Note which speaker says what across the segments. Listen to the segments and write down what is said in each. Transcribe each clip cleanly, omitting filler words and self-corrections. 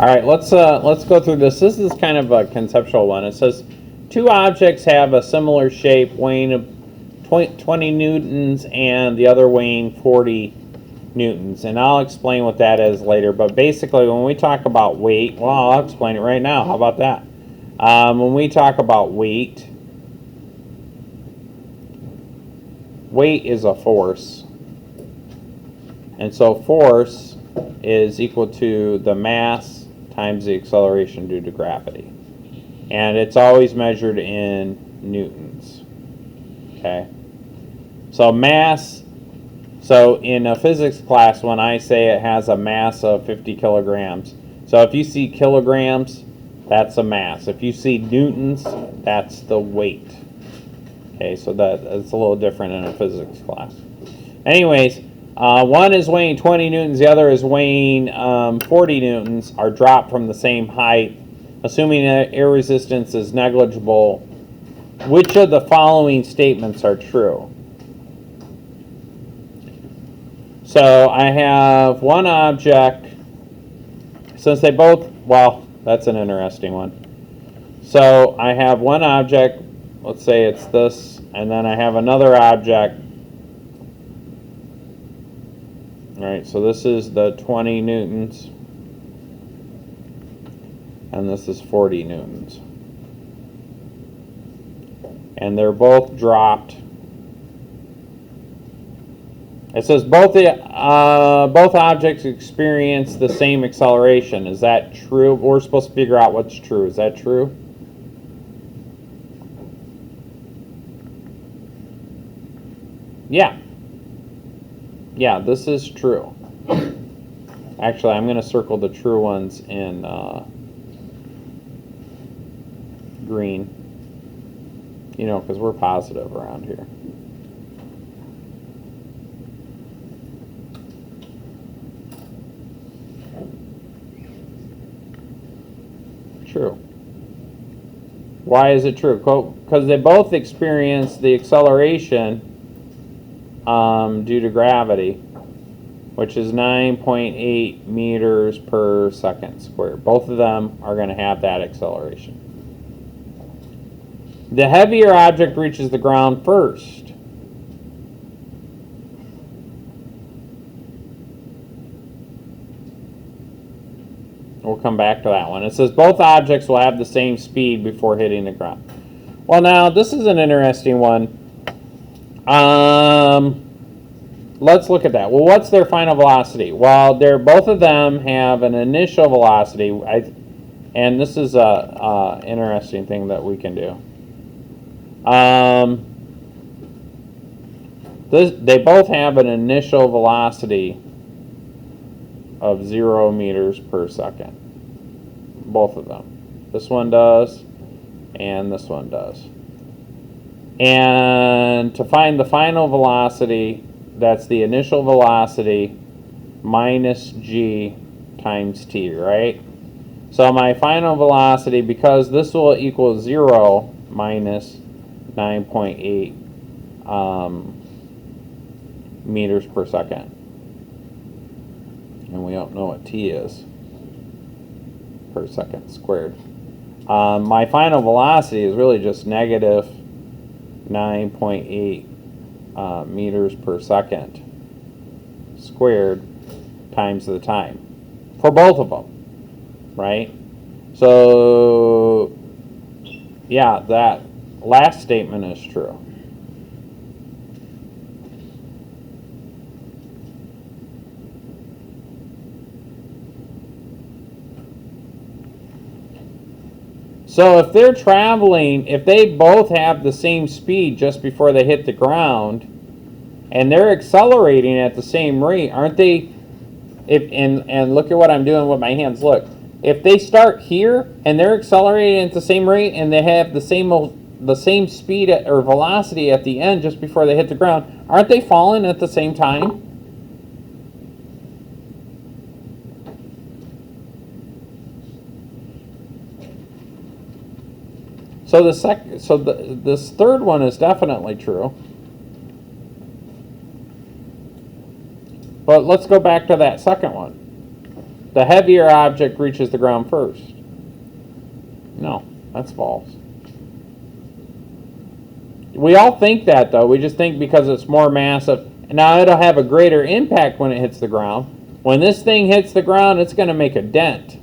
Speaker 1: All right, let's go through this. This is kind of a conceptual one. It says two objects have a similar shape, weighing 20 newtons, and the other weighing 40 newtons. And I'll explain what that is later. But basically, when we talk about weight, well, I'll explain it right now. How about that? When we talk about weight is a force. And so force is equal to the mass times the acceleration due to gravity. And it's always measured in newtons. Okay? So mass, so in a physics class, when I say it has a mass of 50 kilograms, so if you see kilograms, that's a mass. If you see newtons, that's the weight. Okay, so that's a little different in a physics class. Anyways, one is weighing 20 newtons, the other is weighing 40 newtons, are dropped from the same height. Assuming that air resistance is negligible, which of the following statements are true? So I have one object, since they both, well, that's an interesting one. So I have one object, let's say it's this, and then I have another object. All right, so this is the 20 newtons, and this is 40 newtons. And they're both dropped. It says both objects experience the same acceleration. Is that true? We're supposed to figure out what's true. Is that true? Yeah. Yeah, this is true. Actually, I'm going to circle the true ones in green. You know, because we're positive around here. True. Why is it true? Because they both experience the acceleration due to gravity, which is 9.8 meters per second squared. Both of them are going to have that acceleration. The heavier object reaches the ground first. We'll come back to that one. It says both objects will have the same speed before hitting the ground. Well, now, this is an interesting one. Let's look at that. Well, what's their final velocity? Well, both of them have an initial velocity, and this is a interesting thing that we can do. They both have an initial velocity of 0 meters per second. Both of them. This one does, and this one does. And to find the final velocity, that's the initial velocity minus g times t, right? So my final velocity, because this will equal 0 minus 9.8 meters per second. And we don't know what t is per second squared. My final velocity is really just negative 9.8 meters per second squared times the time for both of them, right? So, yeah, that last statement is true. So if they're traveling, if they both have the same speed just before they hit the ground, and they're accelerating at the same rate, aren't they? And look at what I'm doing with my hands. Look, if they start here and they're accelerating at the same rate, and they have the same speed or velocity at the end just before they hit the ground, aren't they falling at the same time? So this third one is definitely true. But let's go back to that second one. the heavier object reaches the ground first. No, that's false. We all think that, though. We just think because it's more massive. Now, it'll have a greater impact when it hits the ground. When this thing hits the ground, it's going to make a dent.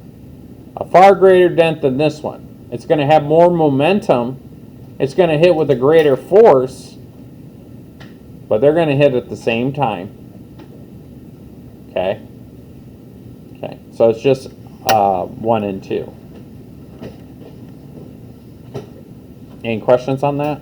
Speaker 1: A far greater dent than this one. It's going to have more momentum. It's going to hit with a greater force. But they're going to hit at the same time. Okay? Okay. So it's just 1 and 2. Any questions on that?